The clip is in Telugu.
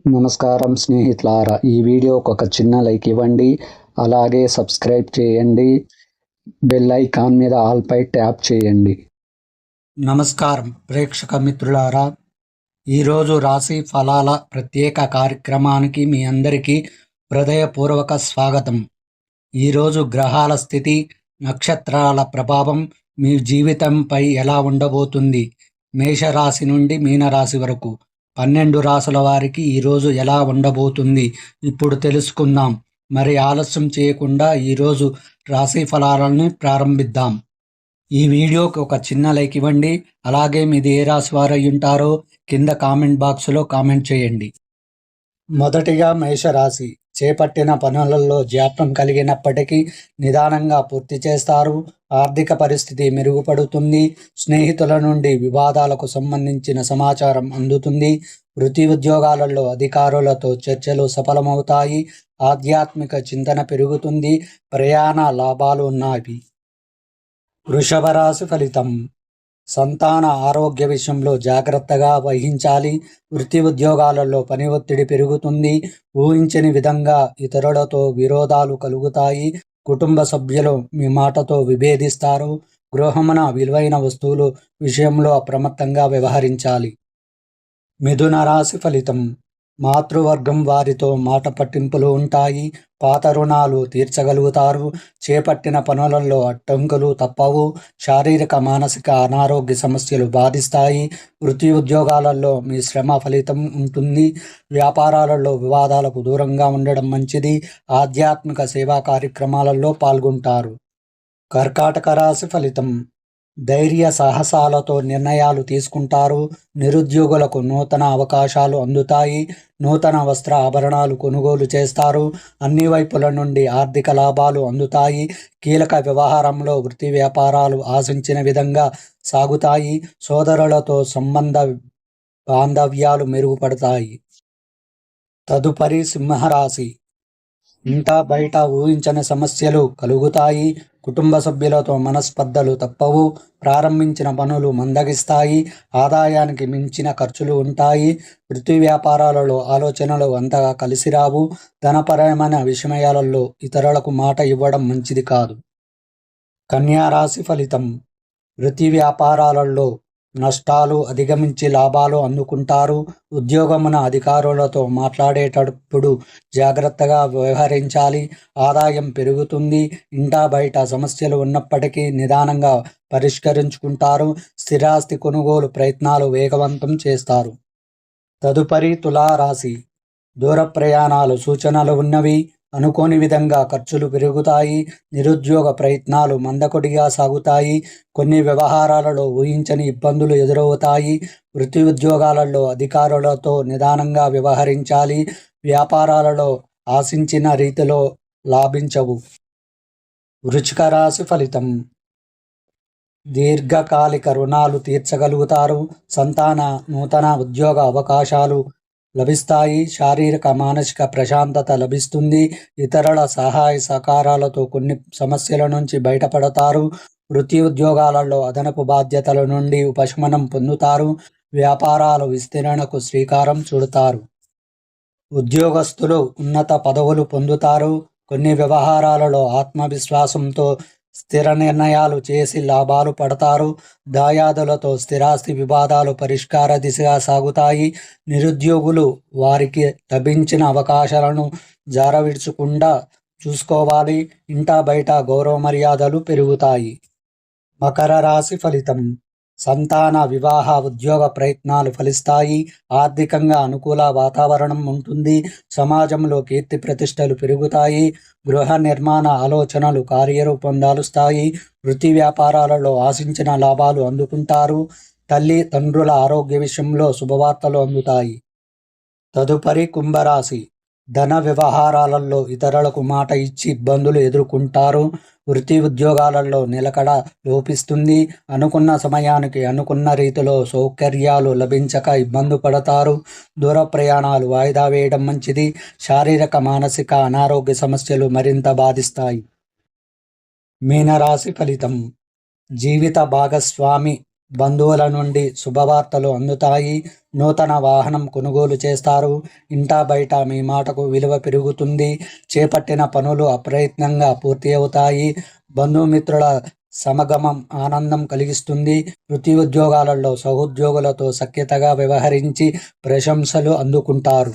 నమస్కారం స్నేహితులారా, ఈ వీడియోకి ఒక చిన్న లైక్ ఇవ్వండి. అలాగే సబ్స్క్రైబ్ చేయండి. బెల్ ఐకాన్ మీద ఆల్ పై ట్యాప్ చేయండి. నమస్కారం ప్రేక్షక మిత్రులారా, ఈరోజు రాశి ఫలాల ప్రత్యేక కార్యక్రమానికి మీ అందరికీ హృదయపూర్వక స్వాగతం. ఈరోజు గ్రహాల స్థితి, నక్షత్రాల ప్రభావం మీ జీవితంపై ఎలా ఉండబోతుంది? మేషరాశి నుండి మీనరాశి వరకు 12 రాసుల వారికి ఈరోజు ఎలా ఉండబోతుంది ఇప్పుడు తెలుసుకుందాం. మరి ఆలస్యం చేయకుండా ఈరోజు రాశి ఫలాలను ప్రారంభిద్దాం. ఈ వీడియోకి ఒక చిన్న లైక్ ఇవ్వండి. అలాగే మీది ఏ రాశి వారు అయి ఉంటారో కింద కామెంట్ బాక్స్లో కామెంట్ చేయండి. మొదటిగా మేషరాశి. చేపట్టిన పనులలో జాప్యం కలిగినప్పటికీ నిదానంగా పూర్తి చేస్తారు. ఆర్థిక పరిస్థితి మెరుగుపడుతుంది. స్నేహితుల నుండి వివాదాలకు సంబంధించిన సమాచారం అందుతుంది. వృత్తి ఉద్యోగాలలో అధికారులతో చర్చలు సఫలమవుతాయి. ఆధ్యాత్మిక చింతన పెరుగుతుంది. ప్రయాణ లాభాలు ఉన్నాయి. వృషభ రాశి ఫలితం. సంతాన ఆరోగ్య విషయంలో జాగ్రత్తగా వహించాలి. వృత్తి ఉద్యోగాలలో పని ఒత్తిడి పెరుగుతుంది. ఊహించని విధంగా ఇతరులతో విరోధాలు కలుగుతాయి. కుటుంబ సభ్యులు మీ మాటతో విభేదిస్తారు. గృహమున విలువైన వస్తువుల విషయంలో అప్రమత్తంగా వ్యవహరించాలి. మిథున రాశి ఫలితం. మాతృవర్గం వారితో మాట పట్టింపులు ఉంటాయి. పాత రుణాలు తీర్చగలుగుతారు. చేపట్టిన పనులలో అడ్డంకులు తప్పవు. శారీరక మానసిక అనారోగ్య సమస్యలు బాధిస్తాయి. వృత్తి ఉద్యోగాలలో మీ శ్రమ ఫలితం ఉంటుంది. వ్యాపారాలలో వివాదాలకు దూరంగా ఉండడం మంచిది. ఆధ్యాత్మిక సేవా కార్యక్రమాలలో పాల్గొంటారు. కర్కాటక రాశి ఫలితం. ధైర్య సాహసాలతో నిర్ణయాలు తీసుకుంటారు. నిరుద్యోగులకు నూతన అవకాశాలు అందుతాయి. నూతన వస్త్ర ఆభరణాలు కొనుగోలు చేస్తారు. అన్ని వైపుల నుండి ఆర్థిక లాభాలు అందుతాయి. కీలక వ్యవహారంలో వృత్తి వ్యాపారాలు ఆశించిన విధంగా సాగుతాయి. సోదరులతో సంబంధ బాంధవ్యాలు మెరుగుపడతాయి. తదుపరి సింహరాశి. ఇంట బయట ఊహించని సమస్యలు కలుగుతాయి. కుటుంబ సభ్యులతో మనస్పర్ధలు తప్పవు. ప్రారంభించిన పనులు మందగిస్తాయి. ఆదాయానికి మించిన ఖర్చులు ఉంటాయి. వృత్తి వ్యాపారాలలో ఆలోచనలు అంతగా కలిసిరావు. ధనపరమైన విషయాలలో ఇతరులకు మాట ఇవ్వడం మంచిది కాదు. కన్యా రాశి ఫలితం. వృత్తి వ్యాపారాలలో నష్టాలు అధిగమించి లాభాలు అందుకుంటారు. ఉద్యోగమున అధికారులతో మాట్లాడేటప్పుడు జాగ్రత్తగా వ్యవహరించాలి. ఆదాయం పెరుగుతుంది. ఇంటా బయట సమస్యలు ఉన్నప్పటికీ నిదానంగా పరిష్కరించుకుంటారు. స్థిరాస్తి కొనుగోలు ప్రయత్నాలు వేగవంతం చేస్తారు. తదుపరి తులారాశి. దూర ప్రయాణాలు సూచనలు ఉన్నవి. అనుకోని విధంగా ఖర్చులు పెరుగుతాయి. నిరుద్యోగ ప్రయత్నాలు మందకొడిగా సాగుతాయి. కొన్ని వ్యవహారాలలో ఊహించని ఇబ్బందులు ఎదురవుతాయి. వృత్తి ఉద్యోగాలలో అధికారులతో నిదానంగా వ్యవహరించాలి. వ్యాపారాలలో ఆశించిన రీతిలో లాభించవు. వృశ్చిక రాశి ఫలితం. దీర్ఘకాలిక రుణాలు తీర్చగలుగుతారు. సంతాన నూతన ఉద్యోగ అవకాశాలు లభిస్తాయి. శారీరక మానసిక ప్రశాంతత లభిస్తుంది. ఇతరుల సహాయ సహకారాలతో కొన్ని సమస్యల నుంచి బయటపడతారు. వృత్తి ఉద్యోగాలలో అదనపు బాధ్యతల నుండి ఉపశమనం పొందుతారు. వ్యాపారాల విస్తరణకు శ్రీకారం చుడతారు. ఉద్యోగస్తులు ఉన్నత పదవులు పొందుతారు. కొన్ని వ్యవహారాలలో ఆత్మవిశ్వాసంతో స్థిర నిర్ణయాలు చేసి లాభాలు పడతారు. దాయాదులతో స్థిరాస్తి వివాదాలు పరిష్కార దిశగా సాగుతాయి. నిరుద్యోగులు వారికి లభించిన అవకాశాలను జారవిడ్చకుండా చూసుకోవాలి. ఇంటా బయట గౌరవ మర్యాదలు పెరుగుతాయి. మకర రాశి ఫలితం. సంతాన వివాహ ఉద్యోగ ప్రయత్నాలు ఫలిస్తాయి. ఆర్థికంగా అనుకూల వాతావరణం ఉంటుంది. సమాజంలో కీర్తి ప్రతిష్టలు పెరుగుతాయి. గృహ నిర్మాణ ఆలోచనలు కార్యరూపం దాలుస్తాయి. వృత్తి వ్యాపారాలలో ఆశించిన లాభాలు అందుకుంటారు. తల్లి తండ్రుల ఆరోగ్య విషయంలో శుభవార్తలు అందుతాయి. తదుపరి కుంభరాశి. ధన వ్యవహారాలలో ఇతరులకు మాట ఇచ్చి ఇబ్బందులు ఎదుర్కొంటారు. వృత్తి ఉద్యోగాలలో నిలకడ లోపిస్తుంది. అనుకున్న సమయానికి అనుకున్న రీతిలో సౌకర్యాలు లభించక ఇబ్బంది పడతారు. దూర ప్రయాణాలు వాయిదా వేయడం మంచిది. శారీరక మానసిక అనారోగ్య సమస్యలు మరింత బాధిస్తాయి. మీనరాశి ఫలితం. జీవిత భాగస్వామి బంధువుల నుండి శుభవార్తలు అందుతాయి. నూతన వాహనం కొనుగోలు చేస్తారు. ఇంటా బయట మీ మాటకు విలువ పెరుగుతుంది. చేపట్టిన పనులు అప్రయత్నంగా పూర్తి అవుతాయి. బంధుమిత్రుల సమగమం ఆనందం కలిగిస్తుంది. వృత్తి ఉద్యోగాలలో సహోద్యోగులతో సఖ్యతగా వ్యవహరించి ప్రశంసలు అందుకుంటారు.